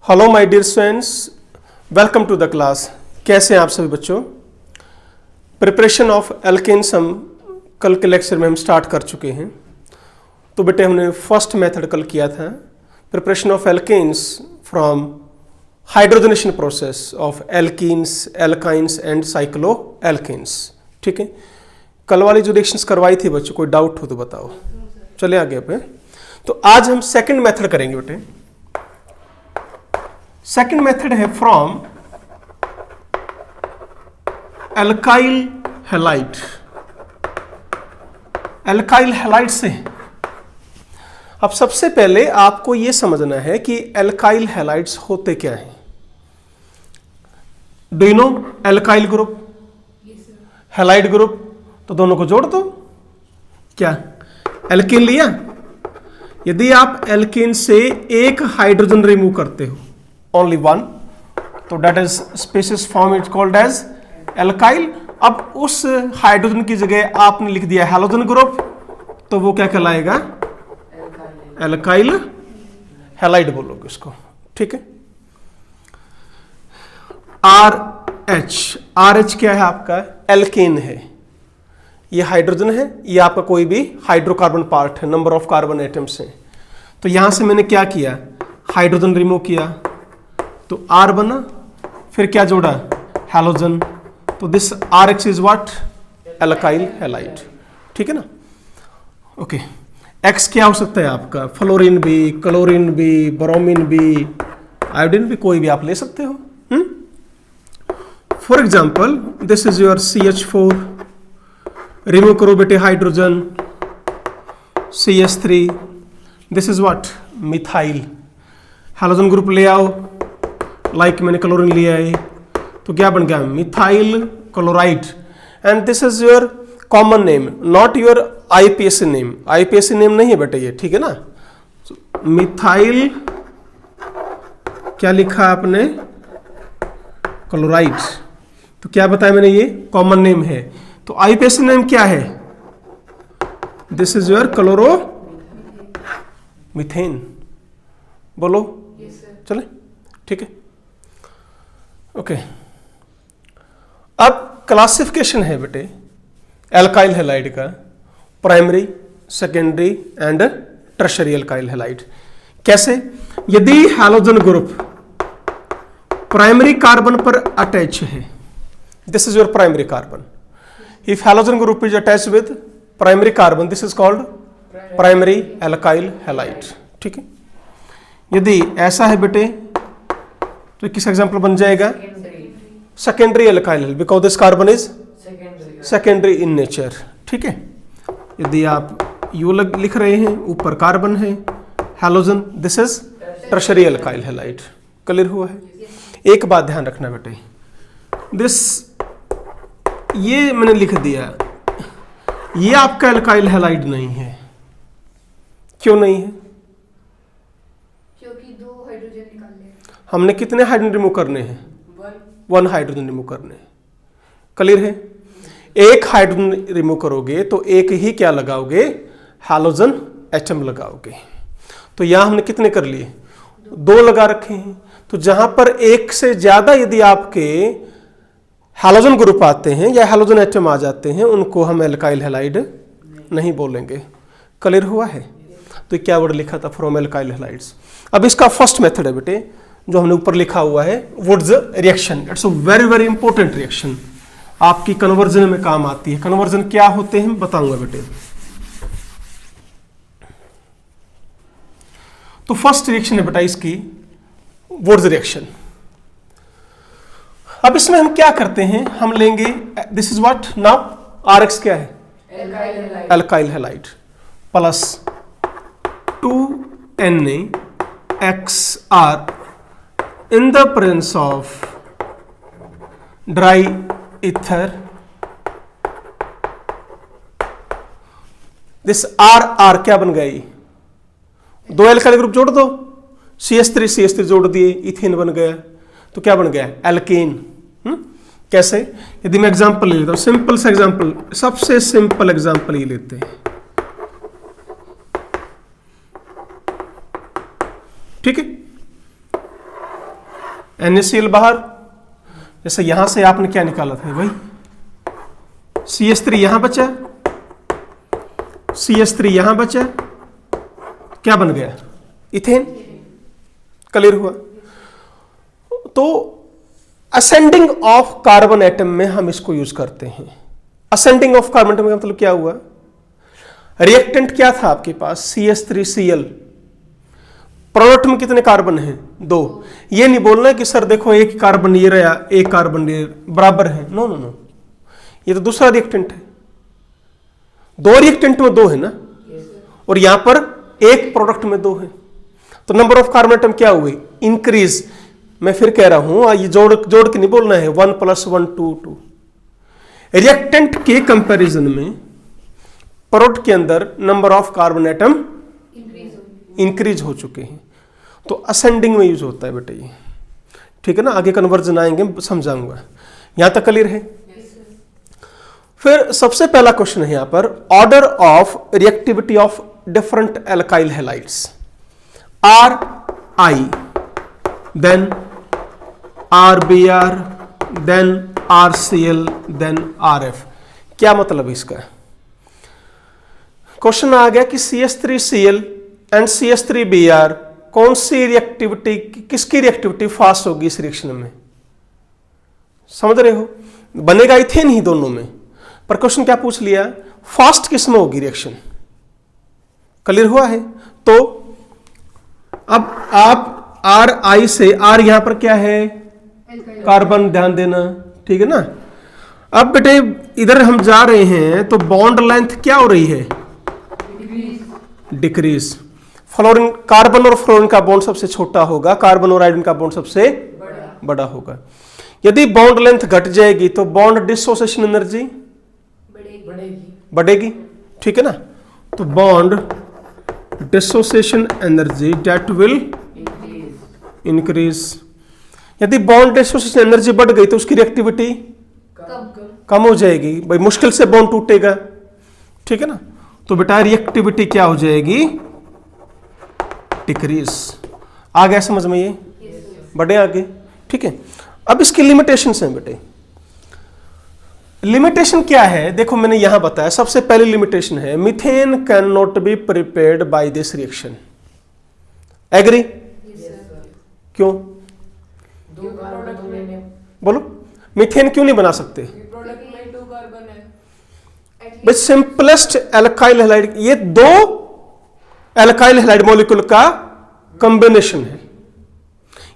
Hello my dear students, welcome to the class. कैसे हैं आप सभी बच्चों। प्रिपरेशन ऑफ एल्केन्स हम कल के लेक्चर में हम स्टार्ट कर चुके हैं। तो बेटे हमने फर्स्ट मेथड कल किया था, preparation of alkanes from hydrogenation process of alkenes, alkynes and cyclo alkanes. ठीक है, कल वाली जो रिएक्शंस करवाई थी बच्चों, कोई डाउट हो तो बताओ। चले आगे पे। तो आज हम सेकंड मेथड करेंगे बेटे। सेकंड मेथड है from alkyl halide. Alkyl halide से अब सबसे पहले आपको यह समझना है कि एल्काइल हैलाइड्स होते क्या हैं। Do you know alkyl group, halide group, तो दोनों को जोड़ दो। क्या एल्कीन लिया, यदि आप एल्कीन से एक हाइड्रोजन रिमूव करते हो, ओनली वन, तो that is species form is called as alkyl. अब उस हाइड्रोजन की जगह आपने लिख दिया हैलोजन ग्रुप, तो वो क्या कहलाएगा, एल्काइल हैलाइड बोलोगे उसको। ठीक है। आर एच क्या है आपका, एल्केन है, ये हाइड्रोजन है, ये आपका कोई भी हाइड्रोकार्बन पार्ट है, नंबर ऑफ कार्बन एटम्स हैं। तो यहां से मैंने क्या किया, हाइड्रोजन रिमूव किया तो आर बना, फिर क्या जोड़ा, हैलोजन, तो this R X is what, alkyl halide. ठीक है ना। ओके, एक्स क्या हो सकता है आपका, फ्लोरीन भी, क्लोरीन भी, ब्रोमीन भी, आयोडीन भी, कोई भी आप ले सकते हो। For example this is your CH4, remove करो बेटे hydrogen, CH3, this is what, methyl. Halogen group ले आओ, लाइक मैंने क्लोरीन लिया है, तो क्या बन गया, methyl chloride. And this is your common name, not your IPSC name. IPSC name नहीं है बेटे ये, ठीक है ना। मिथाइल क्या लिखा आपने, क्लोराइड, तो क्या बताया मैंने, ये कॉमन नेम है। तो IPSC नेम क्या है, this is your chloro methane. बोलो चले, ठीक है। ओके, अब क्लासिफिकेशन है बेटे एल्काइल हैलाइड का, primary, secondary and tertiary alkyl halide. कैसे, यदि हैलोजन ग्रुप प्राइमरी कार्बन पर अटैच है, this is your primary carbon. If halogen group is attach with primary carbon, this is called primary alkyl halide. ठीक है। यदि ऐसा है बेटे तो किस एग्जांपल बन जाएगा, secondary alkyl, because this carbon is secondary in nature. ठीक है। यदि आप यू लिख रहे हैं, ऊपर कार्बन है halogen, this is tertiary alkyl halide. Clear हुआ है। एक बात ध्यान रखना बेटे, दिस ये मैंने लिख दिया, ये आपका एल्काइल हैलाइड नहीं है। क्यों नहीं है, क्योंकि 2 हाइड्रोजन निकालने, हमने कितने हाइड्रोजन रिमूव करने हैं, 1 हाइड्रोजन रिमूव करने हैं। क्लियर है। एक हाइड्रोजन रिमूव करोगे तो एक ही क्या लगाओगे, हैलोजन एटम लगाओगे। तो यहां हमने कितने कर लिए, 2 लगा रखे हैं। तो जहां पर एक से ज्यादा यदि आपके हैलोजन ग्रुप आते हैं या हैलोजन एटम आ जाते हैं, उनको हम एल्काइल हैलाइड नहीं बोलेंगे। क्लियर हुआ है। तो क्या वर्ड लिखा था, फ्रॉम एल्काइल हैलाइड्स। अब इसका फर्स्ट मेथड है बेटे, जो हमने ऊपर लिखा हुआ है, Wurtz reaction. It's a very very important reaction, आपकी कन्वर्जन में काम आती है। कन्वर्जन क्या होते हैं बताऊंगा बेटे। तो फर्स्ट रिएक्शन है बेटा इसकी, वुड्स रिएक्शन। अब इसमें हम क्या करते हैं, हम लेंगे, this is what now, RX क्या है, alkyl halide, plus 2NaXR in the presence of dry ether, this R क्या बन गई, 2 एल्काइल ग्रुप जोड़ दो, CH3 जोड़ दिए, इथेन बन गया। तो क्या बन गया, एल्केन। कैसे, यदि मैं एग्जांपल ले लेता हूं, सिंपल सा एग्जांपल, सबसे सिंपल एग्जांपल ये लेते हैं। ठीक है। NaCl बाहर, जैसे यहां से आपने क्या निकाला था भाई, CH3 यहां बचा, CH3 यहां बचा, क्या बन गया, इथेन। क्लियर हुआ। तो असेंडिंग ऑफ कार्बन एटम में हम इसको यूज करते हैं। असेंडिंग ऑफ कार्बन एटम का मतलब क्या हुआ, रिएक्टेंट क्या था आपके पास, CH3Cl, प्रोडक्ट में कितने कार्बन हैं, 2। ये नहीं बोलना कि सर देखो एक कार्बन ये रहा, एक कार्बन ये बराबर है, नो नो नो, ये तो दूसरा रिएक्टेंट है। 2 रिएक्टेंट में 2 है ना, और यहां पर एक प्रोडक्ट में 2 है, तो नंबर ऑफ कार्बन एटम क्या हुए, इंक्रीज। मैं फिर कह रहा हूं, ये जोड़ के नहीं बोलना है, 1 + 1 2। रिएक्टेंट के कंपैरिजन में प्रोडक्ट के अंदर number of carbon atom increase हो चुके हैं, तो असेंडिंग में यूज होता है बेटा ये, ठीक है ना। आगे कन्वर्जन आएंगे समझाऊंगा, यहां तक क्लियर है। फिर सबसे पहला क्वेश्चन है यहां पर, order of reactivity of different alkyl halides, RI, then RBr, then RCl, then RF। क्या मतलब है इसका, क्वेश्चन आ गया कि CH3Cl एंड CH3Br कौन सी रिएक्टिविटी, किसकी रिएक्टिविटी फास्ट होगी इस रिएक्शन में, समझ रहे हो, बनेगा इथेन ही दोनों में, पर क्वेश्चन क्या पूछ लिया, फास्ट किस में होगी रिएक्शन। क्लियर हुआ है। तो अब आप RI से, R यहां पर क्या है, कार्बन, ध्यान देना, ठीक है ना। अब बेटे इधर हम जा रहे हैं तो बॉन्ड लेंथ क्या हो रही है, डिक्रीज। फ्लोरीन, कार्बन और फ्लोरीन का बॉन्ड सबसे छोटा होगा, कार्बन और आयोडीन का बॉन्ड सबसे बड़ा होगा। यदि बॉन्ड लेंथ घट जाएगी तो बॉन्ड डिसोसिएशन एनर्जी बढ़ेगी, ठीक है ना। तो bond dissociation energy that will increase. यदि बॉन्ड डिसोसिएशन एनर्जी बढ़ गई तो उसकी रिएक्टिविटी कम हो जाएगी, भाई मुश्किल से बॉन्ड टूटेगा, ठीक है ना। तो बेटा रिएक्टिविटी क्या हो जाएगी, डिक्रीज। आ गया समझ में, ये बढ़े आगे, ठीक है। अब इसकी लिमिटेशंस हैं बेटे, लिमिटेशन क्या है, देखो मैंने यहां बताया, सबसे पहली लिमिटेशन है methane can not be prepared by this reaction. Agree? क्यों, बोलो, मीथेन क्यों नहीं बना सकते, भाई सिंपलेस्ट एल्काइल हैलाइड, ये 2 एल्काइल हैलाइड मॉलिक्यूल का कॉम्बिनेशन है।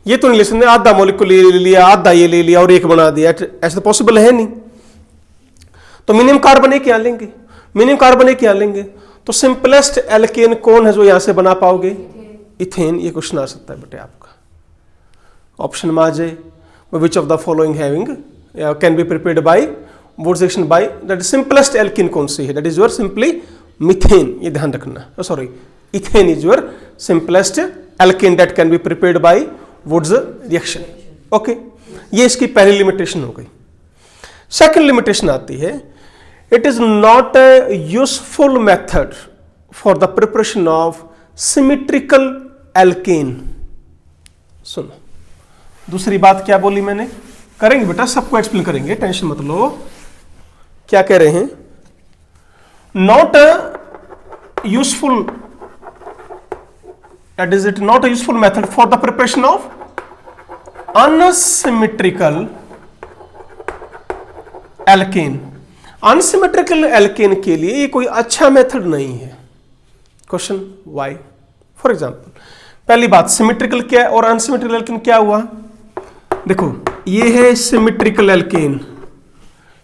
ये तो नहीं ले सकते आधा मॉलिक्यूल ले लिया, आधा ये ले लिया और एक बना दिया, ऐसा तो पॉसिबल है नहीं। तो मिनिमम कार्बन एक यहां लेंगे, मिनिमम कार्बन एक यहां लेंगे, तो सिंपलेस्ट एल्केन कौन है जो यहां से बना पाओगे, इथेन। ये क्वेश्चन आ सकता है बेटे आपका, ऑप्शन में आ जाए, which of the following having can be prepared by Wurtz reaction by, that is simplest alkane कौन सी है, that is your simply methane. ये ध्यान रखना, sorry, ethane is your simplest alkane that can be prepared by Wurtz reaction. Okay, ये इसकी पहली limitation हो गई। सेकंड लिमिटेशन आती है, it is not a useful method for the preparation of symmetrical alkane. सुनो, दूसरी बात क्या बोली मैंने, करेंगे बेटा, सबको एक्सप्लेन करेंगे, टेंशन मत लो। क्या कह रहे हैं, not useful, that is it not a useful method for the preparation of unsymmetrical alkane। unsymmetrical alkane के लिए ये कोई अच्छा मेथड नहीं है। क्वेश्चन वाई, फॉर एग्जाम्पल पहली बात, सिमेट्रिकल क्या है और अनसिमेट्रिकल एल्केन क्या हुआ, देखो ये है सिमेट्रिकल एल्केन,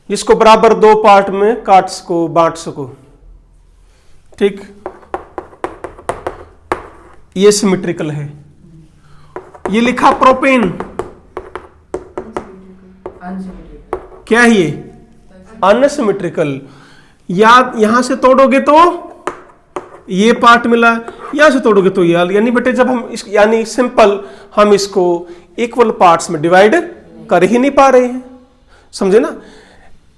जिसको बराबर 2 पार्ट में काट सको, बांट सको, ठीक, ये सिमेट्रिकल है। ये लिखा प्रोपेन, क्या है ये, अनसिमेट्रिकल। यहां से तोड़ोगे तो ये पार्ट मिला, यहां से तोड़ोगे तो ये, यानी बेटे जब हम इस, यानी सिंपल हम इसको इक्वल पार्ट्स में डिवाइड कर ही नहीं पा रहे हैं, समझे ना।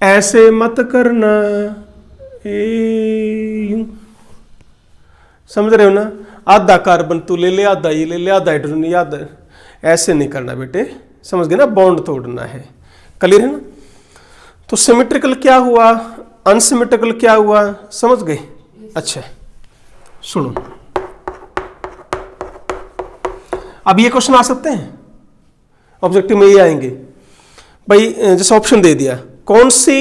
ऐसे मत करना, यूं, समझ रहे हो ना, आधा कार्बन तू ले ले, आधा ये ले ले, आधा हाइड्रोजन, आधा, ऐसे नहीं करना बेटे, समझ गए ना, बॉन्ड तोड़ना है। क्लियर है ना? तो सिमेट्रिकल क्या हुआ, अनसिमेट्रिकल क्या हुआ, समझ गए? अच्छा सुनो, अब ये क्वेश्चन आ सकते हैं ऑब्जेक्टिव में, ये आएंगे भाई, जैसे ऑप्शन दे दिया, कौन सी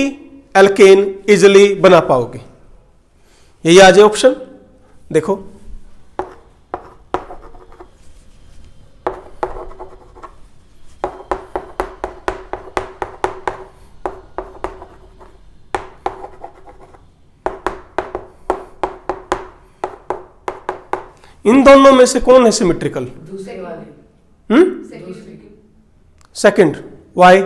एल्केन इजिली बना पाओगे, यही आ जाए ऑप्शन। देखो इन दोनों में से कौन है सिमेट्रिकल? दूसरे वाले। सेकंड। वाई?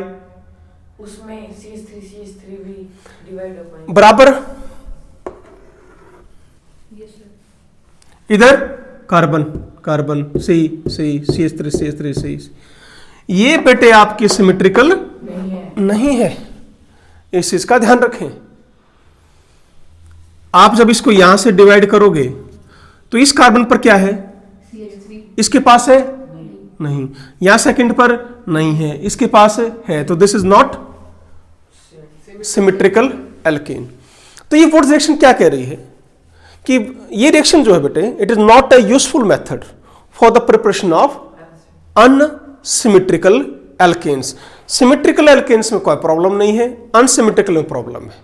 उसमें CH3 भी डिवाइड हो पाएंगे बराबर। इधर कार्बन कार्बन CH3 ये बेटे आपकी सिमेट्रिकल नहीं है, इस चीज का ध्यान रखें। आप जब इसको यहां से डिवाइड करोगे तो इस कार्बन पर क्या है? CH3 इसके पास है नहीं, यहां सेकंड पर नहीं है, इसके पास है, तो this is not symmetrical alkane. तो ये वुड्स रिएक्शन क्या कह रही है कि ये रिएक्शन जो है बेटे, it is not a useful method for the preparation of unsymmetrical alkanes. Symmetrical alkanes में कोई प्रॉब्लम नहीं है, अनसिमेट्रिकल में प्रॉब्लम है।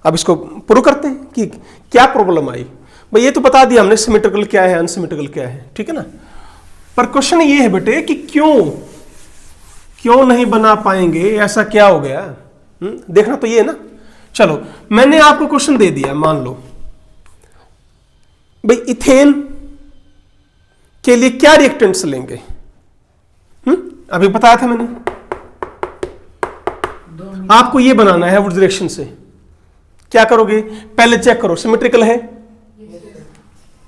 अब इसको प्रूव करते हैं कि क्या प्रॉब्लम आई। भाई ये तो बता दिया हमने सिमेट्रिकल क्या है, अनसिमेट्रिकल क्या है, ठीक है ना। पर क्वेश्चन ये है बेटे कि क्यों नहीं बना पाएंगे, ऐसा क्या हो गया? देखना तो ये है ना। चलो मैंने आपको क्वेश्चन दे दिया, मान लो भाई इथेन के लिए क्या रिएक्टेंट्स लेंगे, अभी बताया था मैंने। आपको ये बनाना है वुड्स रिएक्शन से, क्या करोगे? पहले चेक करो सिमेट्रिकल है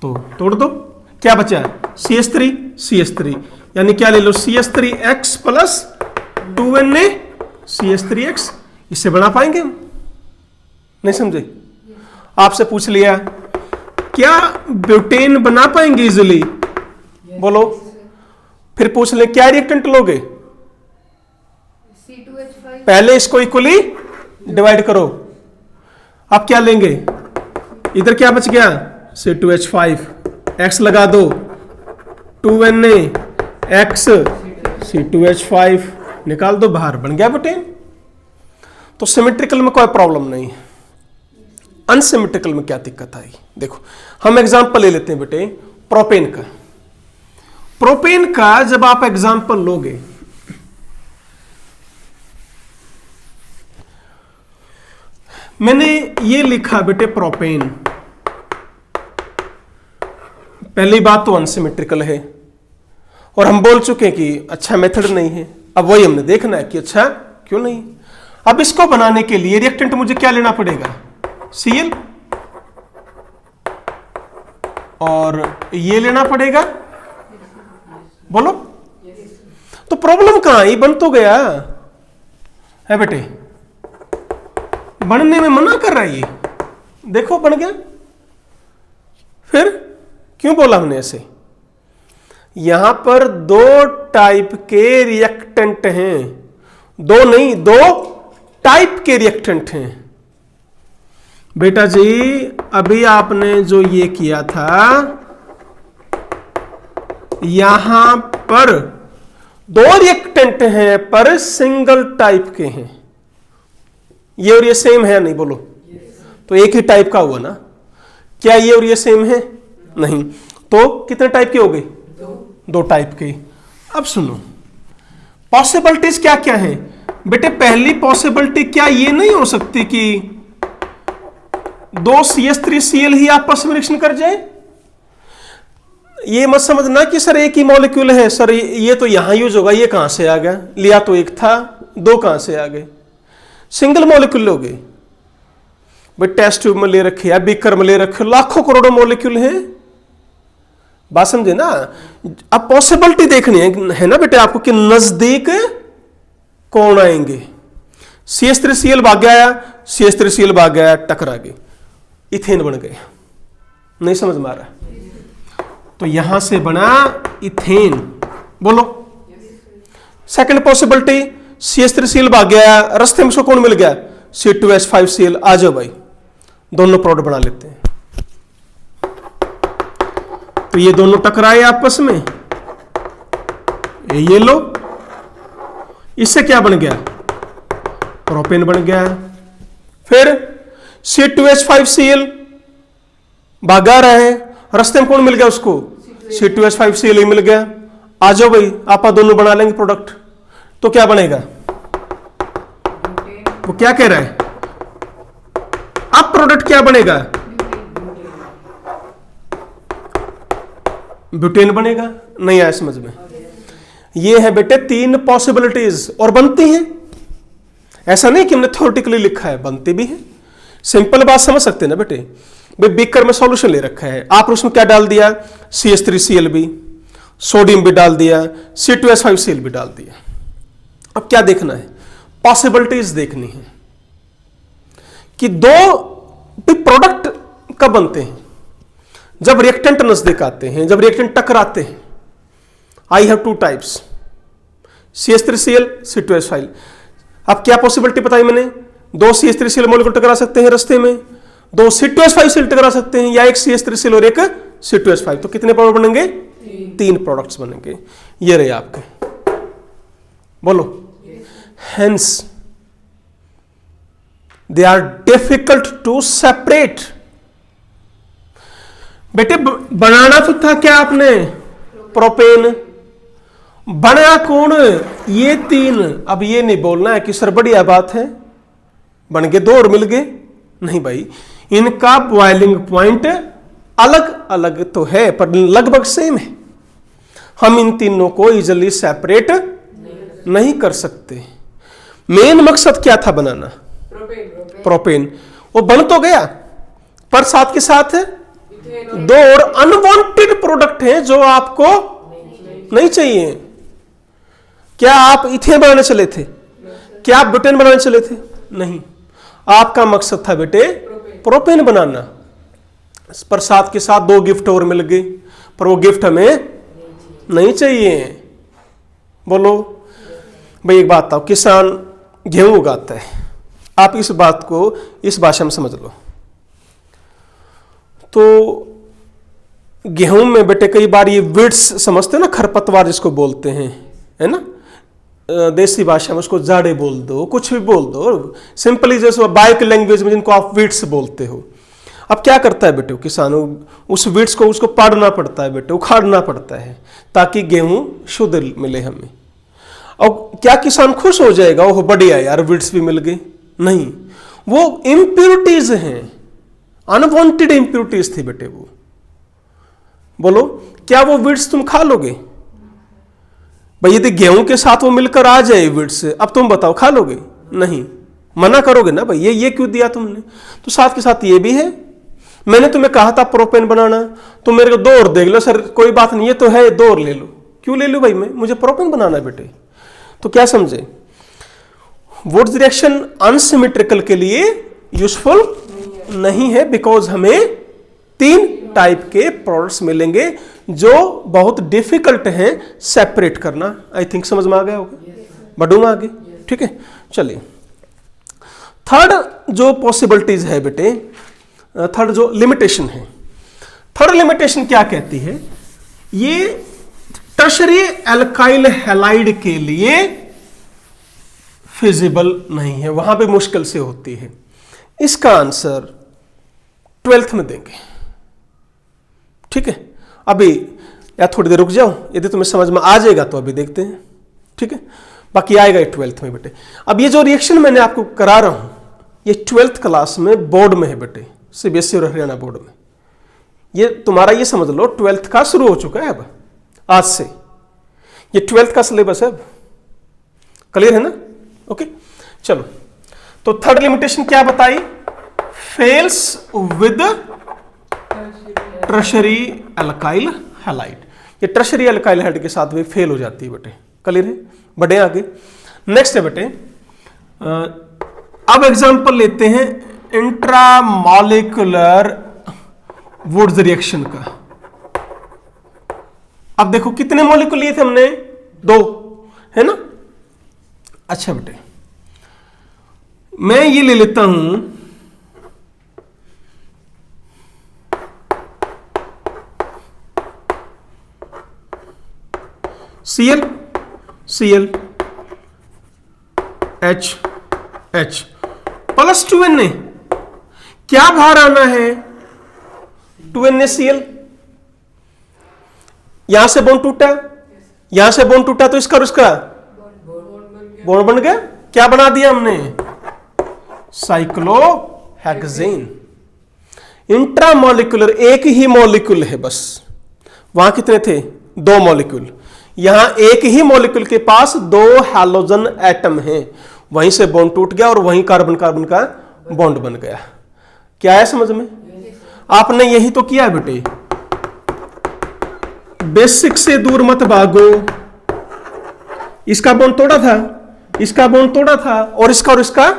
तो तोड़ दो, क्या बचा है? CH3 यानी क्या ले लो? CH3X प्लस 2Na CH3X, इससे बना पाएंगे हम? नहीं समझे? आपसे पूछ लिया क्या ब्यूटेन बना पाएंगे इजिली, बोलो। फिर पूछ ले क्या रिएक्टेंट लोगे? C2H5 पहले इसको इक्वली डिवाइड करो, अब क्या लेंगे? इधर क्या बच गया? C2H5, X लगा दो, 2Na X C2H5 निकाल दो बाहर, बन गया ब्यूटेन। तो सिमेट्रिकल में कोई प्रॉब्लम नहीं है। अनसिमेट्रिकल में क्या दिक्कत आई? देखो हम एग्जांपल ले लेते हैं बेटे प्रोपेन का। प्रोपेन का जब आप एग्जांपल लोगे, मैंने ये लिखा बेटे प्रोपेन, पहली बात तो अनसिमेट्रिकल है और हम बोल चुके हैं कि अच्छा मेथड नहीं है। अब वही हमने देखना है कि अच्छा क्यों नहीं। अब इसको बनाने के लिए रिएक्टेंट मुझे क्या लेना पड़ेगा? Cl, और ये लेना पड़ेगा, बोलो। तो प्रॉब्लम कहां आई? बन तो गया है बेटे, बनने में मना कर रहा है ये, देखो बन गया। फिर क्यों बोला हमने ऐसे? यहां पर दो टाइप के रिएक्टेंट हैं, दो नहीं, दो टाइप के रिएक्टेंट हैं बेटा जी। अभी आपने जो ये किया था, यहां पर दो रिएक्टेंट हैं पर सिंगल टाइप के हैं, ये और ये सेम है नहीं, बोलो। तो एक ही टाइप का हुआ ना, क्या ये और ये सेम है? नहीं। तो कितने टाइप के हो गए? दो टाइप के। अब सुनो पॉसिबिलिटीज क्या क्या है बेटे। पहली पॉसिबिलिटी क्या ये नहीं हो सकती कि दो CH3Cl ही आपस में रिएक्शन कर जाए? ये मत समझना कि सर एक ही मॉलिक्यूल है, सर ये तो यहां यूज होगा, ये कहां से आ गया? लिया तो एक था, दो कहां से आ गए? सिंगल मॉलिक्यूल लोगे भाई, टेस्ट ट्यूब में ले रखे या बीकर में ले रखे, लाखों करोड़ों मॉलिक्यूल हैं, बात समझे ना। अब पॉसिबिलिटी देखनी है ना बेटे आपको कि नजदीक कौन आएंगे। CH3Cl भाग गया, CH3Cl भाग गया, टकरा गए, इथेन बन गए। नहीं समझ में आ रहा? तो यहां से बना इथेन, बोलो। सेकंड पॉसिबिलिटी CH3Cl भाग गया, रास्ते में उसको कौन मिल गया, C2H5Cl। आ जाओ भाई, दोनों प्रोडक्ट बना लेते हैं। तो ये दोनों टकराए आपस में, ये लो, इससे क्या बन गया, प्रोपेन बन गया। फिर C2H5Cl भागा रहा है, रास्ते में कौन मिल गया उसको, C2H5Cl ही मिल गया। आ जाओ भाई, आप दोनों बना लेंगे प्रोडक्ट, तो क्या बनेगा, वो क्या कह रहा है, अब प्रोडक्ट क्या बनेगा, ब्यूटेन बनेगा। नहीं आया समझ में? ये है बेटे 3 पॉसिबिलिटीज, और बनती हैं, ऐसा नहीं कि हमने थ्योरेटिकली लिखा है, बनती भी है। सिंपल बात समझ सकते हैं ना बेटे, भाई बीकर में सॉल्यूशन ले रखा है, आपने उसमें क्या डाल दिया, CH3Cl भी, सोडियम भी डाल दिया, C2H5Cl भी डाल दिया। अब क्या देखना है, पॉसिबिलिटीज देखनी है कि दो प्रोडक्ट कब बनते हैं, जब रिएक्टेंट नजदीक आते हैं, जब रिएक्टेंट टकराते हैं। I have 2 types, CH3Cl, C2H5। अब क्या पॉसिबिलिटी बताई मैंने, 2 CH3Cl मॉलिक्यूल टकरा सकते हैं रास्ते में, 2 C2H5Cl टकरा सकते हैं, या एक CH3Cl और एक C2H5। तो कितने प्रोडक्ट बनेंगे, 3 प्रोडक्ट्स बनेंगे। ये रहे आपके, बोलो। Hence they are difficult to separate. बेटे बनाना तो था क्या आपने, प्रोपेन, बना कौन, ये 3। अब ये नहीं बोलना है कि सर बढ़िया बात है, बन गए 2 और मिल गए, नहीं भाई, इनका बॉइलिंग पॉइंट अलग अलग तो है पर लगभग सेम है। हम इन तीनों को इजिली सेपरेट नहीं कर सकते। मेन मकसद क्या था बनाना, प्रोपेन, वो बन तो गया, पर साथ के साथ 2 और अनवांटेड प्रोडक्ट हैं जो आपको नहीं चाहिए। क्या आप इथेन बनाने चले थे, क्या आप ब्यूटेन बनाने चले थे, नहीं, आपका मकसद था बेटे प्रोपेन बनाना, पर साथ के साथ 2 गिफ्ट और मिल गए, पर वो गिफ्ट हमें नहीं चाहिए। बोलो भाई, एक बात बताओ, किसान गेहूं उगाता है, आप इस बात को इस भाषा में समझ लो। तो गेहूं में बेटे कई बार ये वीड्स समझते हैं ना, खरपतवार जिसको बोलते हैं, है ना, देसी भाषा में उसको जाड़े बोल दो, कुछ भी बोल दो, सिंपली जैसे बाइक लैंग्वेज में जिनको आप वीड्स बोलते हो। अब क्या करता है बेटे किसान, उस वीड्स को उसको पाड़ना पड़ता है बेटे, उखाड़ना पड़ता है ताकि गेहूं शुद्ध मिले हमें। और क्या किसान खुश हो जाएगा, ओह बढ़िया यार वीड्स भी मिल गए, नहीं, वो इंप्योरिटीज हैं, अनवांटेड इंप्योरिटीज थी बेटे वो। बोलो क्या वो वीड्स तुम खा लोगे भाई, यदि गेहूं के साथ वो मिलकर आ जाए वीड्स, अब तुम बताओ खा लोगे, नहीं, मना करोगे ना भाई, ये क्यों दिया तुमने। तो साथ के साथ ये भी है, मैंने तुम्हें कहा था प्रोपेन बनाना, तो मेरे को 2 और देख लो, सर कोई बात नहीं, ये तो है 2 और ले लो। क्यों ले लो भाई, मुझे प्रोपेन बनाना है बेटे। तो क्या समझे, वुड्स रिएक्शन अनसिमेट्रिकल के लिए यूजफुल नहीं है, बिकॉज हमें 3 टाइप के प्रोडक्ट्स मिलेंगे जो बहुत डिफिकल्ट हैं सेपरेट करना। आई थिंक समझ में आ गया होगा, बढ़ूंगा आगे, ठीक है। चलिए, थर्ड जो पॉसिबिलिटीज है बेटे, थर्ड जो लिमिटेशन है, थर्ड लिमिटेशन क्या कहती है, ये टर्शरी एल्काइल हैलाइड के लिए फिजिबल नहीं है, वहां पे मुश्किल से होती है। इसका आंसर 12th में देंगे, ठीक है। अभी या थोड़ी देर रुक जाओ, यदि तुम्हें समझ में आ जाएगा तो अभी देखते हैं, ठीक है, बाकी आएगा 12th में बेटे। अब ये जो रिएक्शन मैंने आपको करा रहा हूं, ये 12th क्लास में बोर्ड में है बेटे, CBSE और हरियाणा बोर्ड में। ये तुम्हारा ये समझ लो 12th का शुरू हो चुका है अब, आज से ये 12th का सिलेबस है अब, क्लियर है ना, ओके। चलो, तो थर्ड लिमिटेशन क्या बताई, fails with tertiary alkyl halide. ये टर्शरी एल्काइल हैलाइड के साथ भी फेल हो जाती है बेटे, क्लियर है। बढ़े आगे, नेक्स्ट है बेटे, अब एग्जांपल लेते हैं इंट्रामॉलिक्यूलर वुड्स रिएक्शन का। अब देखो कितने मॉलिक्यूल लिए थे हमने, 2, है ना, अच्छा बेटे, मैं ये ले लेता हूं Cl Cl H H plus 2Na। क्या बाहर आना है? 2NaCl। यहां से बॉन्ड टूटा, यहां से बॉन्ड टूटा तो इसका और इसका बॉन्ड बन गया। क्या बना दिया हमने? साइक्लोहेक्सेन। इंट्रामोलिकुलर एक ही मॉलिक्यूल है बस। वहां कितने थे? 2 मॉलिक्यूल। यहां एक ही मॉलिक्यूल के पास 2 हैलोजन एटम हैं, वहीं से बॉन्ड टूट गया और वहीं कार्बन कार्बन का बॉन्ड बन गया। क्या है समझ में? आपने यही तो किया है बेटे। बेसिक से दूर मत भागो। इसका बॉन्ड तोड़ा था, इसका बॉन्ड तोड़ा था, और इसका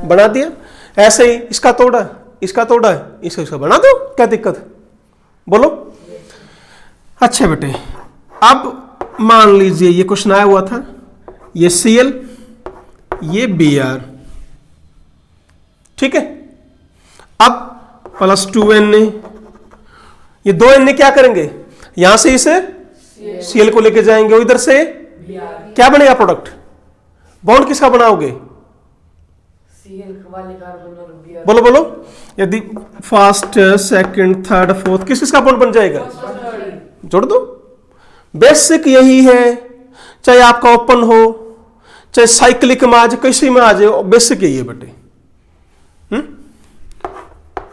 बना दिया। ऐसे ही इसका तोड़ा, इसका तोड़ा, इसका बना दो, क्या दिक्कत? बोलो। अच्छा बेटे, अब मान लीजिए ये क्वेश्चन आया हुआ था, ये Cl, ये Br, ठीक है। अब प्लस 2Na, ये 2Na क्या करेंगे? यहां से इसे Cl को लेके जाएंगे और इधर से क्या बनेगा प्रोडक्ट? बॉन्ड किसका बनाओगे? बोलो बोलो। यदि फर्स्ट, सेकंड, थर्ड, फोर्थ, किस किसका बॉन्ड बन जाएगा? जोड़ दो। बेसिक यही है, चाहे आपका ओपन हो, चाहे साइक्लिक में आ जाए, किसी में आ जाए, बेसिक यही है बेटे।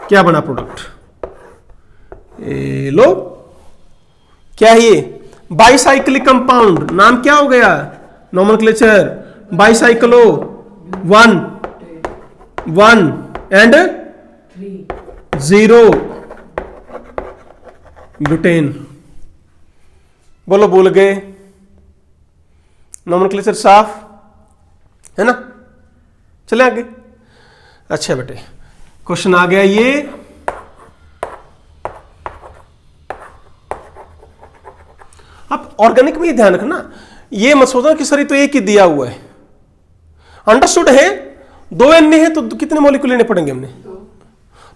क्या बना प्रोडक्ट? लो, क्या है ये? Bicyclic compound. नाम क्या हो गया? Nomenclature bicyclo 1 and 0 butane. बोलो, भूल गए? नोमेनक्लेचर साफ है ना? चले आगे। अच्छा बेटे, क्वेश्चन आ गया ये। अब ऑर्गेनिक में ये ध्यान रखना, ये मत सोचना कि सर ये तो एक ही दिया हुआ है। अंडरस्टूड है? 2Na है तो कितने मॉलिक्यूल लेने पड़ेंगे हमने?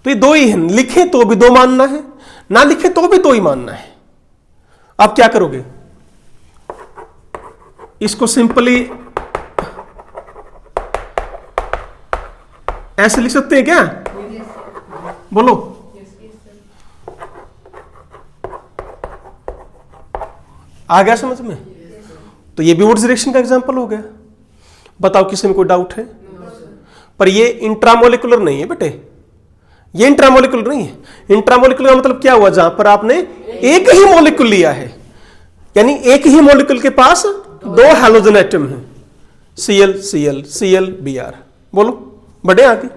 तो ये 2 ही है, लिखे तो भी 2 मानना है, ना लिखे तो भी 2 ही मानना है। आप क्या करोगे? इसको सिंपली ऐसे लिख सकते हैं क्या? बोलो। आ गया समझ में? तो ये भी वुड्स रिएक्शन का एग्जांपल हो गया। बताओ किसी में कोई डाउट है? पर ये इंट्रामोलिकुलर नहीं है बेटे, ये इंट्रामोलिकुलर नहीं है। इंट्रामोलिकुलर का मतलब क्या हुआ? जहां पर आपने एक ही मॉलिक्यूल लिया है, यानी एक ही मॉलिक्यूल के पास 2 हैलोजन एटम है, Cl Cl Cl Br। बोलो, बढ़े आगे।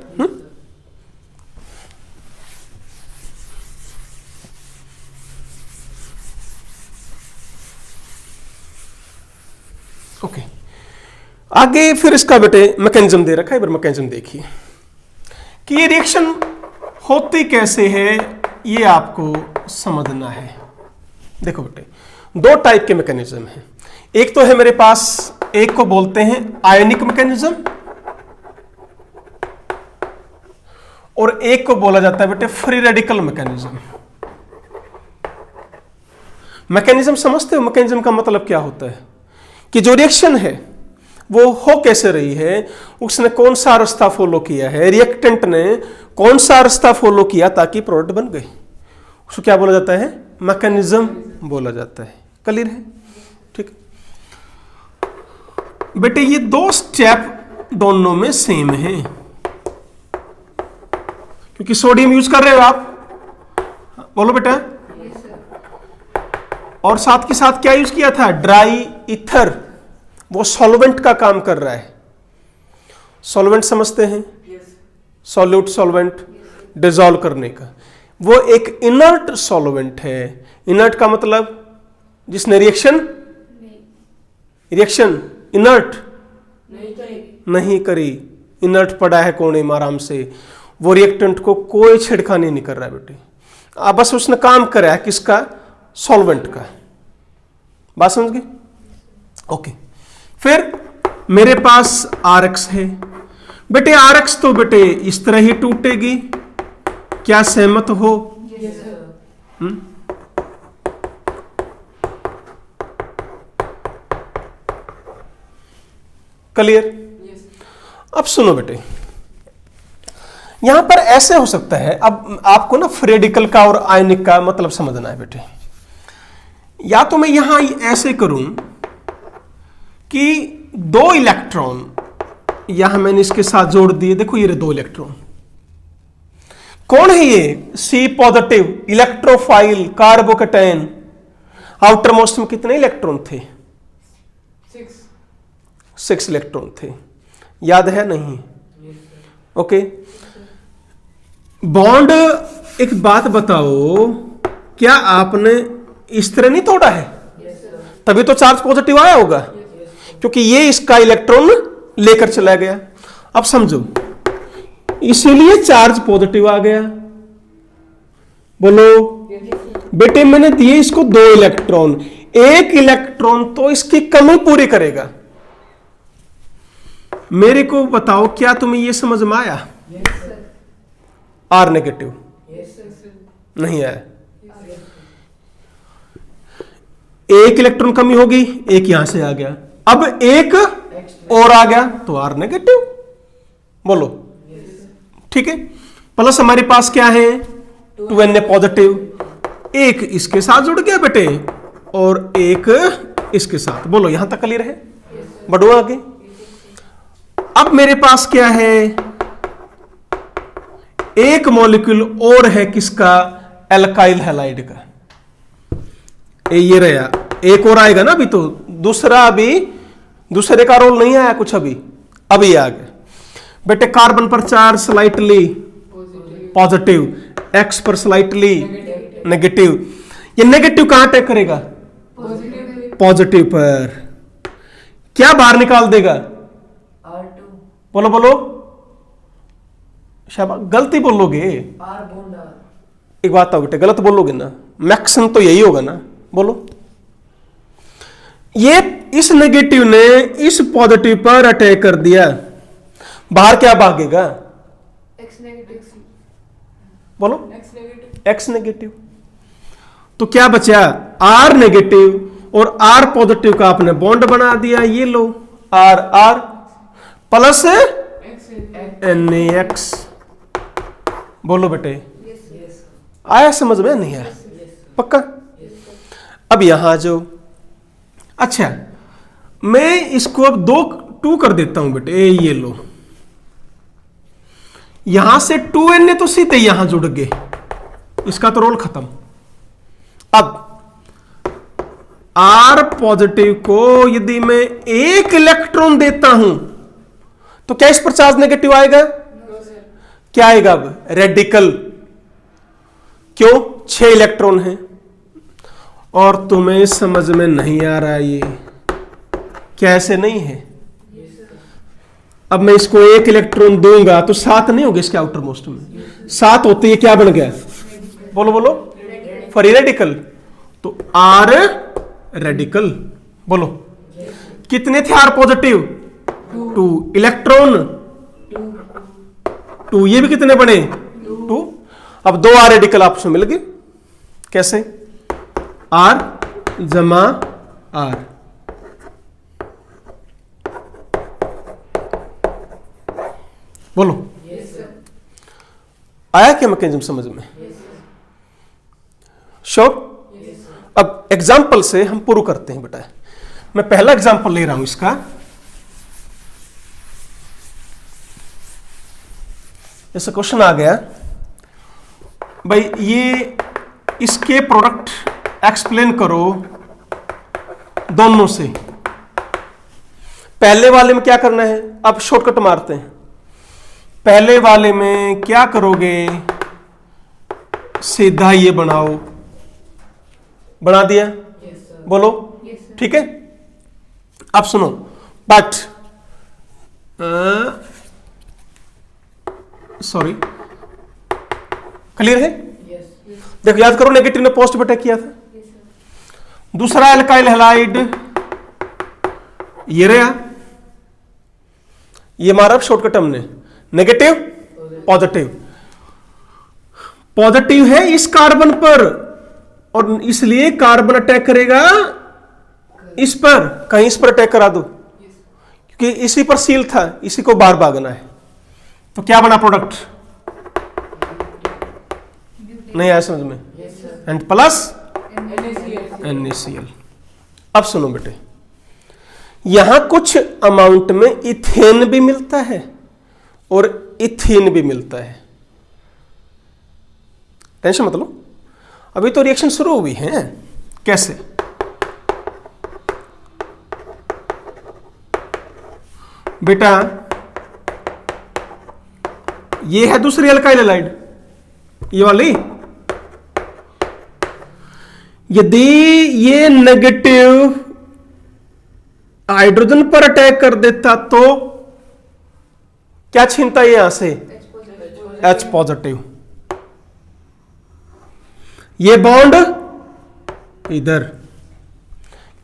ओके, आगे फिर इसका बेटे मैकेनिज्म दे रखा है। एक मैकेनिज्म देखिए कि ये रिएक्शन होती कैसे है, ये आपको समझना है। देखो बेटे, 2 टाइप के मैकेनिज्म हैं। एक तो है मेरे पास, एक को बोलते हैं आयनिक मैकेनिज्म, और एक को बोला जाता है बेटे फ्री रेडिकल मैकेनिज्म। मैकेनिज्म समझते हो? मैकेनिज्म का मतलब क्या होता है कि जो रिएक्शन है वो हो कैसे रही है, उसने कौन सा रास्ता फॉलो किया है, रिएक्टेंट ने कौन सा रास्ता फॉलो किया ताकि प्रोडक्ट बन गई, उसको क्या बोला जाता है? मैकेनिज्म बोला जाता है। क्लियर है? ठीक बेटे, ये 2 स्टेप दोनों में सेम है, क्योंकि सोडियम यूज कर रहे हो आप। बोलो बेटा। और साथ के साथ क्या यूज किया था? ड्राई ईथर, वो सॉल्वेंट का काम कर रहा है। सॉल्वेंट समझते हैं? सॉल्यूट सॉल्वेंट, डिसॉल्व करने का। वो एक इनर्ट सॉल्वेंट है। इनर्ट का मतलब जिसने रिएक्शन इनर्ट नहीं करी, इनर्ट पड़ा है कोने में आराम से, वो रिएक्टेंट को कोई छिड़खानी नहीं कर रहा है बेटे। अब बस उसने काम करा है किसका? सॉल्वेंट का। बात समझ गए? ओके। फिर मेरे पास RX है बेटे। RX तो बेटे इस तरह ही टूटेगी, क्या सहमत हो? Yes, sir. क्लियर? Yes. अब सुनो बेटे, यहां पर ऐसे हो सकता है, अब आपको ना फ्रेडिकल का और आयनिक का मतलब समझना है बेटे। या तो मैं यहां ऐसे करूं कि 2 इलेक्ट्रॉन यहां मैंने इसके साथ जोड़ दिए, देखो ये 2 इलेक्ट्रॉन। कौन है ये? C positive electrophile carbocation. Outer most में कितने इलेक्ट्रॉन थे? 6 इलेक्ट्रॉन थे, याद है नहीं? ओके। बॉन्ड, एक बात बताओ, क्या आपने इस तरह नहीं तोड़ा है? तभी तो चार्ज पॉजिटिव आया होगा, क्योंकि ये इसका इलेक्ट्रॉन लेकर चला गया। अब समझो, इसीलिए चार्ज पॉजिटिव आ गया। बोलो बेटे, मैंने दिए इसको 2 इलेक्ट्रॉन, 1 इलेक्ट्रॉन तो इसकी कमी पूरी करेगा। मेरे को बताओ, क्या तुम्हें यह समझ में आया? R नेगेटिव नहीं आया। 1 इलेक्ट्रॉन कमी होगी, 1 यहां से आ गया, अब 1 और आ गया तो R नेगेटिव। बोलो ठीक है। प्लस हमारे पास क्या है? 2Na पॉजिटिव, 1 इसके साथ जुड़ गया बेटे और 1 इसके साथ। बोलो यहां तक क्लियर है? बढ़ो आगे। अब मेरे पास क्या है? 1 मॉलिक्यूल और है, किसका? एल्काइल हैलाइड का। ये रहा, 1 और आएगा ना अभी, तो दूसरा, अभी दूसरे का रोल नहीं आया कुछ, अभी आ गया बेटे। कार्बन पर चार्ज स्लाइटली पॉजिटिव, X पर स्लाइटली नेगेटिव। ये नेगेटिव कहां अटैक करेगा? पॉजिटिव पर। क्या बाहर निकाल देगा? R2. बोलो बोलो, शाबाश, गलती बोलोगे। R bond R. एक बात आओ बेटे, गलत बोलोगे ना, मैक्सिमम तो यही होगा ना। बोलो, ये इस नेगेटिव ने इस पॉजिटिव पर अटैक कर दिया, बाहर क्या भागेगा? X negative. बोलो X negative. X negative. तो क्या बचा? R नेगेटिव और R पॉजिटिव का आपने बॉन्ड बना दिया, ये लो R R प्लस NaX। बोलो बेटे, Yes. आया समझ में? नहीं आया? पक्का? अब यहां जो, अच्छा मैं इसको अब 2 कर देता हूं बेटे, ये लो, यहां से 2Na तो सीधे यहां जुड़ गए, इसका तो रोल खत्म। अब R पॉजिटिव को यदि मैं 1 इलेक्ट्रॉन देता हूं तो क्या इस पर चार्ज नेगेटिव आएगा? क्या आएगा? अब रेडिकल। क्यों? 6 इलेक्ट्रॉन है और तुम्हें समझ में नहीं आ रहा ये कैसे नहीं है? अब मैं इसको 1 इलेक्ट्रॉन दूंगा तो 7 नहीं होगा इसके आउटर मोस्ट में, 7 होती है, क्या बन गया? बोलो बोलो, फ्री रेडिकल। तो R रेडिकल। बोलो कितने थे R पॉजिटिव? 2 इलेक्ट्रॉन, 2, ये भी कितने बने? 2। अब 2 R रेडिकल आपस में मिल गए। कैसे? R जमा R। बोलो आया क्या मैकेनिज्म समझ में? श्योर? अब एग्जाम्पल से हम प्रूव करते हैं बेटा। मैं पहला एग्जाम्पल ले रहा हूं इसका। जैसे क्वेश्चन आ गया भाई, ये इसके प्रोडक्ट एक्सप्लेन करो दोनों से। पहले वाले में क्या करना है? अब शॉर्टकट मारते हैं। पहले वाले में क्या करोगे? सीधा ये बनाओ, बना दिया? बोलो ठीक है। अब सुनो, बट सॉरी, क्लियर है? देखो याद करो, नेगेटिव ने पॉजिटिव अटैक किया था। दूसरा एल्काइल हैलाइड ये रहा, ये मारा शॉर्टकट हमने, नेगेटिव पॉजिटिव। पॉजिटिव है इस कार्बन पर और इसलिए कार्बन अटैक करेगा इस पर, कहीं इस पर अटैक करा दो क्योंकि इसी पर सील था, इसी को बार भागना है। तो क्या बना प्रोडक्ट? नहीं आया समझ में? And plus NaCl। अब सुनो बेटे, यहां कुछ अमाउंट में इथेन भी मिलता है और इथीन भी मिलता है। टेंशन मत लो, अभी तो रिएक्शन शुरू हुई है। कैसे? बेटा ये है दूसरी अल्काइल हैलाइड, ये वाली। यदि ये नेगेटिव हाइड्रोजन पर अटैक कर देता तो क्या छीनता है यहां से? H positive. ये बॉन्ड इधर,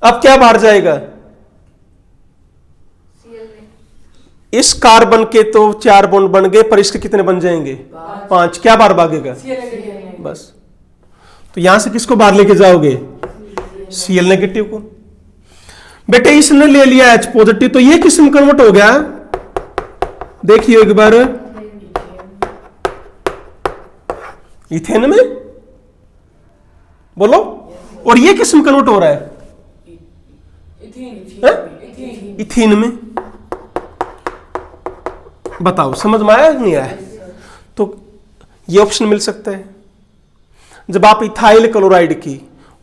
अब क्या बाहर जाएगा? इस कार्बन के तो 4 बॉन्ड बन गए, पर इसके कितने बन जाएंगे? 5। क्या बाहर भागेगा? बस। तो यहां से किसको बाहर लेके जाओगे? Cl नेगेटिव को। बेटे इसने ले लिया H पॉजिटिव, तो ये किस में कन्वर्ट हो गया? देखिए एक बार, इथेन में। बोलो। और ये किस में कन्वर्ट हो रहा है? इथीन में। बताओ समझ में आया नहीं आया? तो ये ऑप्शन मिल सकता है। जब आप इथाइल क्लोराइड की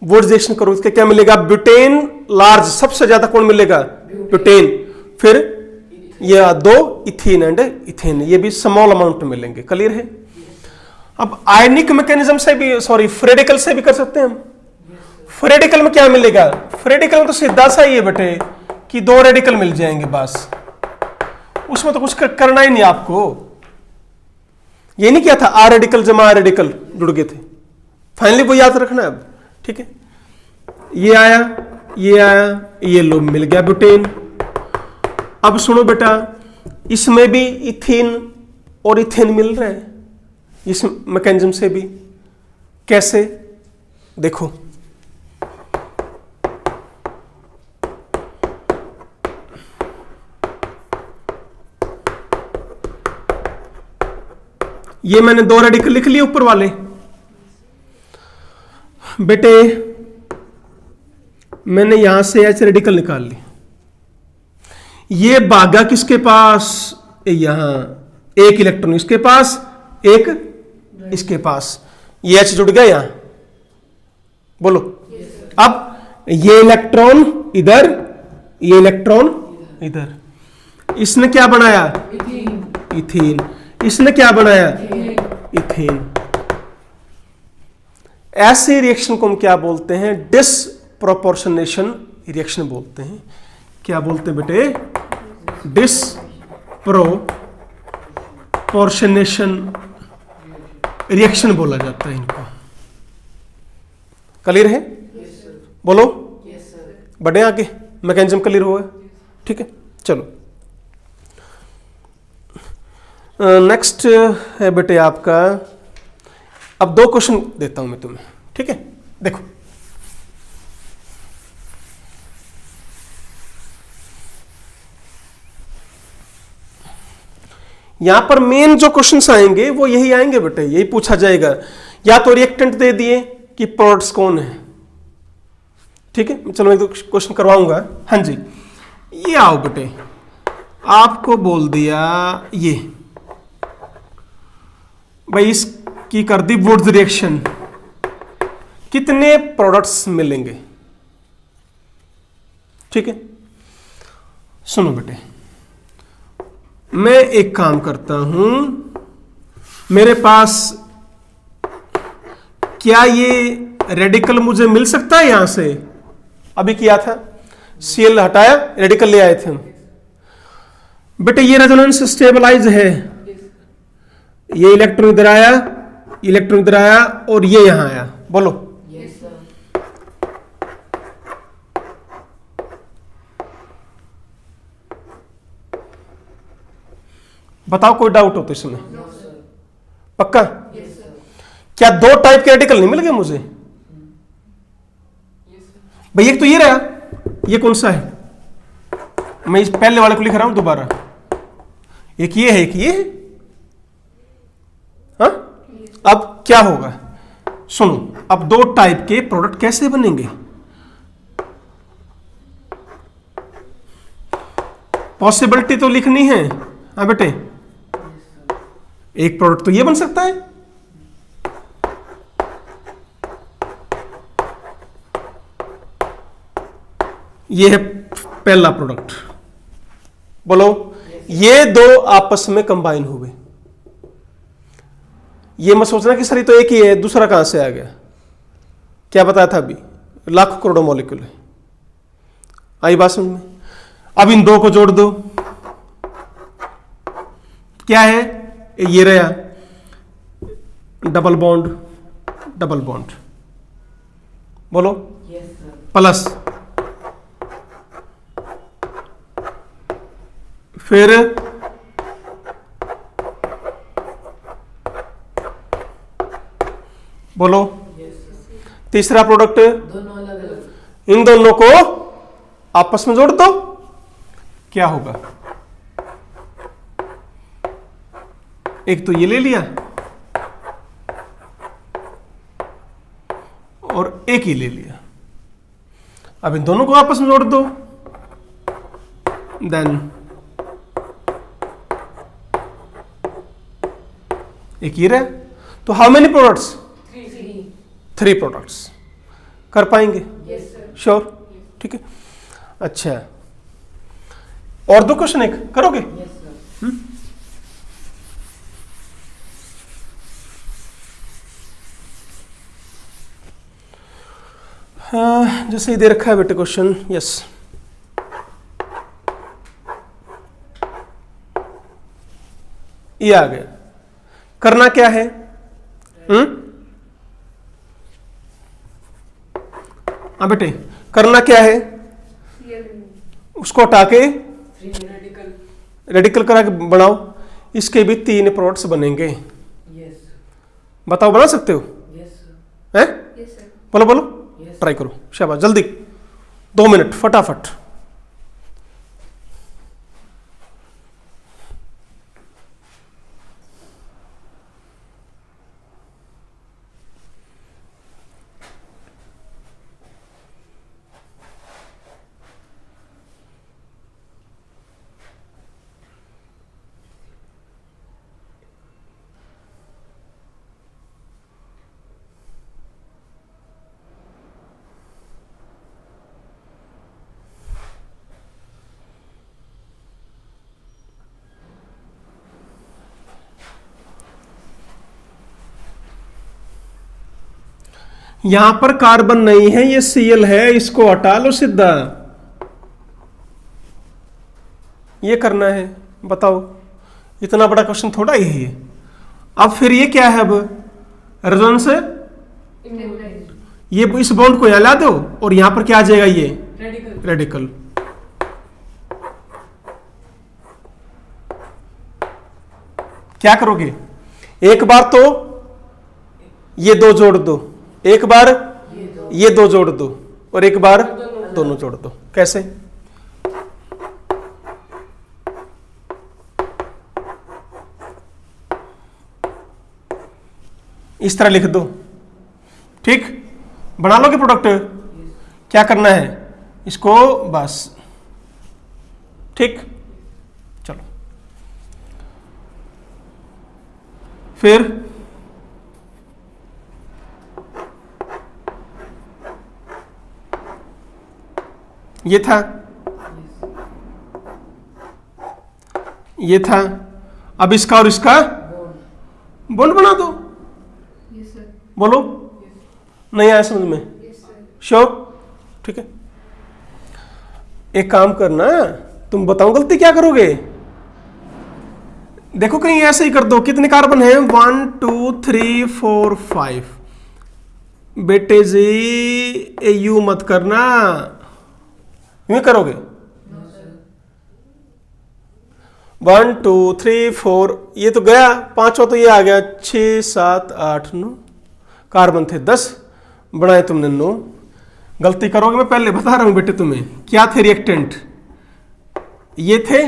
वोट रिएक्शन करो, इसका क्या मिलेगा? ब्यूटेन लार्ज, सबसे ज्यादा कौन मिलेगा? ब्यूटेन। फिर ये 2 इथीन एंड इथेन, ये भी स्मॉल अमाउंट मिलेंगे। क्लियर है? अब आयनिक मैकेनिज्म से भी, सॉरी फ्रेडिकल से भी कर सकते हैं हम। फ्रेडिकल में क्या मिलेगा? फ्रेडिकल में तो सीधा सा ही है बेटे कि 2 रेडिकल मिल जाएंगे बस, उसमें तो कुछ करना ही नहीं आपको। ये नहीं क्या था, आर रेडिकल जमा आर रेडिकल जुड़ गए थे। फाइनली वो याद रखना है अब, ठीक है? ये आया, ये आया, ये लो मिल गया ब्यूटेन। अब सुनो बेटा, इसमें भी इथीन और इथेन मिल रहा है इस मैकेनिज्म से भी। कैसे? देखो, ये मैंने 2 रेडिकल लिख लिए ऊपर वाले। बेटे मैंने यहां से H रेडिकल निकाल ली, ये भागा किसके पास? यहां 1 इलेक्ट्रॉन इसके पास, 1 इसके पास, ये H जुड़ गया यहां। बोलो। अब ये इलेक्ट्रॉन इधर, ये इलेक्ट्रॉन इधर, इसने क्या बनाया? इथीन। इसने क्या बनाया? इथेन। ऐसे रिएक्शन को हम क्या बोलते हैं? डिसप्रोपोर्शनेशन रिएक्शन बोलते हैं। क्या बोलते हैं बेटे? डिसप्रोपोर्शनेशन रिएक्शन बोला जाता है इनको। क्लियर है? बोलो। बढ़े आगे, मैकेनिज्म क्लियर हुआ? ठीक है, चलो नेक्स्ट है बेटे आपका। अब 2 क्वेश्चन देता हूं मैं तुम्हें, ठीक है? देखो, यहां पर मेन जो क्वेश्चंस आएंगे वो यही आएंगे बेटे, यही पूछा जाएगा। या तो रिएक्टेंट दे दिए कि प्रोडक्ट्स कौन है, ठीक है? चलो मैं तो क्वेश्चन करवाऊंगा। हाँ जी, ये आओ बेटे, आपको बोल दिया ये भाई इसकी कर दी वुड्स रिएक्शन, कितने प्रोडक्ट्स मिलेंगे? ठीक है, सुनो बेटे, मैं एक काम करता हूं, मेरे पास क्या ये रेडिकल मुझे मिल सकता है? यहां से अभी किया था, Cl हटाया, रेडिकल ले आए थे हम। बेटे ये रेजोनेंस स्टेबलाइज है, ये इलेक्ट्रॉन इधर आया, इलेक्ट्रॉन इधर आया और ये यहां आया। बोलो। Yes sir. बताओ कोई डाउट हो तो इसमें? No sir. पक्का? Yes sir. क्या दो टाइप के रेडिकल नहीं मिल गए मुझे? Yes sir. भाई एक तो ये रहा, ये कौन सा है? मैं इस पहले वाले को लिख रहा हूं दोबारा। एक ये है, एक ये है। हाँ? अब क्या होगा सुनो, अब दो टाइप के प्रोडक्ट कैसे बनेंगे? पॉसिबिलिटी तो लिखनी है। हाँ बेटे, एक प्रोडक्ट तो ये बन सकता है, ये है पहला प्रोडक्ट। बोलो, ये दो आपस में कंबाइन हुए। ये मत सोचना कि सर ये तो एक ही है, दूसरा कहां से आ गया। क्या बताया था अभी? लाखों करोड़ों मॉलिक्यूल है। आई बात समझ में? अब इन दो को जोड़ दो, क्या है? ये रहा डबल बॉन्ड, डबल बॉन्ड। बोलो, यस सर। प्लस, फिर बोलो यस सर। तीसरा प्रोडक्ट, दोनों अलग अलग। इन दोनों को आपस में जोड़ दो, क्या होगा? एक तो ये ले लिया और एक ही ले लिया। अब इन दोनों को आपस में जोड़ दो, देन एक ये रहा। तो how many products? Three. 3 products. कर पाएंगे? Yes sir. श्योर? ठीक है। अच्छा, और दो क्वेश्चन एक करोगे? Yes sir. हाँ, जैसे ही दे रखा है बेटे क्वेश्चन। यस, ये आ गया। करना क्या है? हाँ बेटे, करना क्या है? उसको हटा के थ्री रेडिकल। रेडिकल करा के बनाओ। इसके भी 3 प्रोडक्ट्स बनेंगे। यस। बताओ, बना सकते हो? Yes sir. हैं? Yes sir. बोलो बोलो, यस। ट्राई करो। शाबाश, जल्दी, 2 मिनट फटाफट। यहां पर कार्बन नहीं है, ये Cl है, इसको हटा लो सीधा। ये करना है। बताओ, इतना बड़ा क्वेश्चन थोड़ा ही है ये। अब फिर ये क्या है? अब रेजोनेंस, ये इस बॉन्ड को यहां ला दो और यहां पर क्या आ जाएगा? ये रेडिकल। रेडिकल। क्या करोगे? एक बार तो ये दो जोड़ दो, एक बार ये दो जोड़ दो, और एक बार दोनों जोड़ दो। कैसे? इस तरह लिख दो। ठीक, बना लोगे प्रोडक्ट? क्या करना है? इसको बस। ठीक, चलो फिर ये था, ये था। अब इसका और इसका बॉन्ड बना दो। बोलो, नहीं आया समझ में? श्योर? ठीक है। एक काम करना, तुम बताओ गलती क्या करोगे? देखो कहीं ऐसे ही कर दो। कितने कार्बन है? 1 2 3 4 5। बेटे जी, यू मत करना, यूं करोगे? 1 2 3 4 ये तो गया, पांचवा तो ये आ गया, 6 7 8 9 कार्बन थे 10, बनाए तुमने 9। गलती करोगे, मैं पहले बता रहा हूं बेटे तुम्हें क्या थे रिएक्टेंट, ये थे,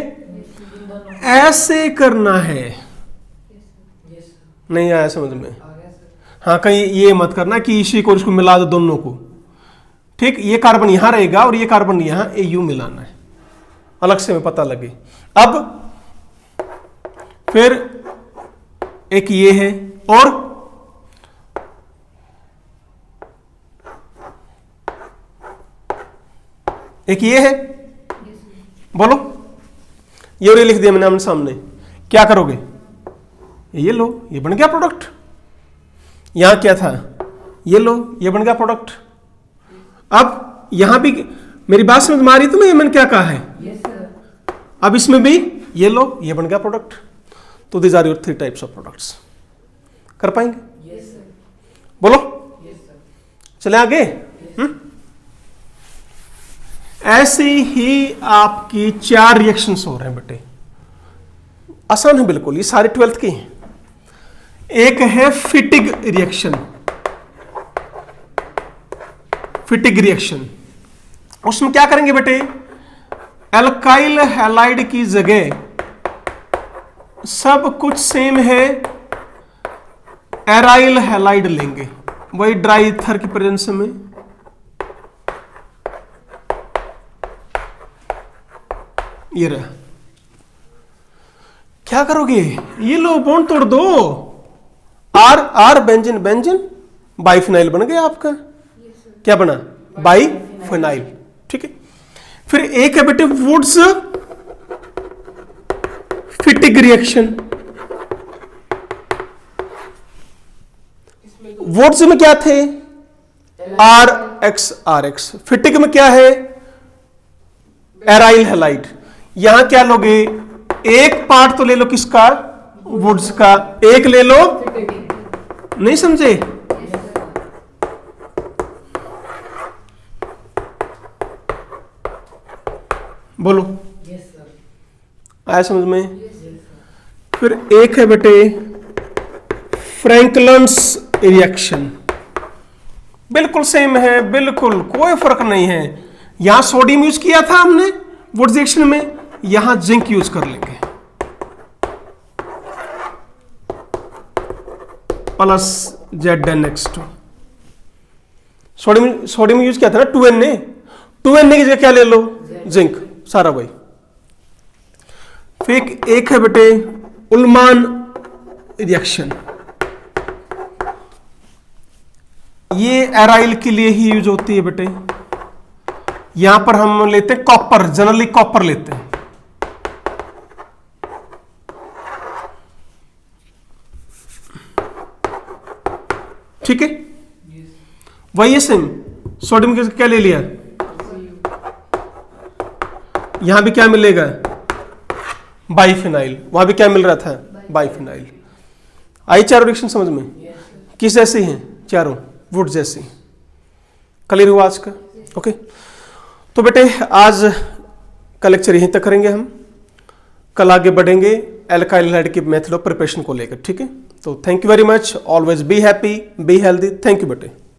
ऐसे करना है, नहीं आया समझ में? हाँ, कहीं ये मत करना कि इसी को इसको मिला दो दोनों को, ठीक, ये कार्बन यहां रहेगा और ये कार्बन यहां, ये यू मिलाना है, अलग से में पता लगे। अब फिर एक ये है और एक ये है, बोलो, ये और ये लिख दिया मैंने आमने सामने, क्या करोगे? ये लो, ये बन गया प्रोडक्ट। यहां क्या था? ये लो, ये बन गया प्रोडक्ट। अब यहां भी मेरी बात समझ में आ रही तुम्हें, मैंने क्या कहा है? अब इसमें भी ये लो, ये बन गया प्रोडक्ट। तो these are your 3 types of products. कर पाएंगे? बोलो, चले आगे। ऐसे ही आपकी 4 रिएक्शंस हो रहे हैं बेटे, आसान है बिल्कुल, ये सारे 12th के हैं। एक है फिटिग रिएक्शन, फिटिग रिएक्शन, उसमें क्या करेंगे बेटे, एल्काइल हैलाइड की जगह सब कुछ सेम है, एराइल हैलाइड लेंगे, वही ड्राई ईथर की प्रेजेंस में। ये रहा, क्या करोगे? ये लो, बॉन्ड तोड़ दो, R R benzene benzene, biphenyl बन गया आपका। क्या बना? बाइफिनाइल, ठीक है। फिर एक है बेटे वुड्स फिटिग रिएक्शन। वुड्स में क्या थे? आर एक्स, फिटिग में क्या है? Aryl halide. यहां क्या लोगे? एक पार्ट तो ले लो, किसका? वुड्स का। एक ले लो, नहीं समझे? बोलो, आया समझ में? फिर एक है बेटे फ्रैंकलिन्स रिएक्शन, बिल्कुल सेम है, बिल्कुल कोई फर्क नहीं है। यहां सोडियम यूज किया था हमने वुड्स रिएक्शन में, यहां जिंक यूज कर लेंगे, प्लस ZnX2। सोडियम यूज किया था ना 2Na, 2Na की जगह क्या ले लो? जिंक, सारा वही। फिर एक है बेटे उल्मान रिएक्शन, ये एराइल के लिए ही यूज होती है बेटे। यहां पर हम लेते हैं कॉपर, जनरली कॉपर लेते हैं। ठीक है, वही है सेम। सोडियम के क्या ले लिया? यहां भी क्या मिलेगा? बाइफिनाइल। वहां भी क्या मिल रहा था? बाइफिनाइल। आई चारों रिएक्शन समझ में? किस जैसी हैं? चारों वुड जैसी। क्लियर हुआ आज का? ओके, तो बेटे आज का लेक्चर यहीं तक करेंगे हम, कल आगे बढ़ेंगे एल्काइल हैलाइड की मेथड ऑफ प्रिपरेशन को लेकर। ठीक है, तो thank you very much, always be happy, be healthy. Thank you बेटे।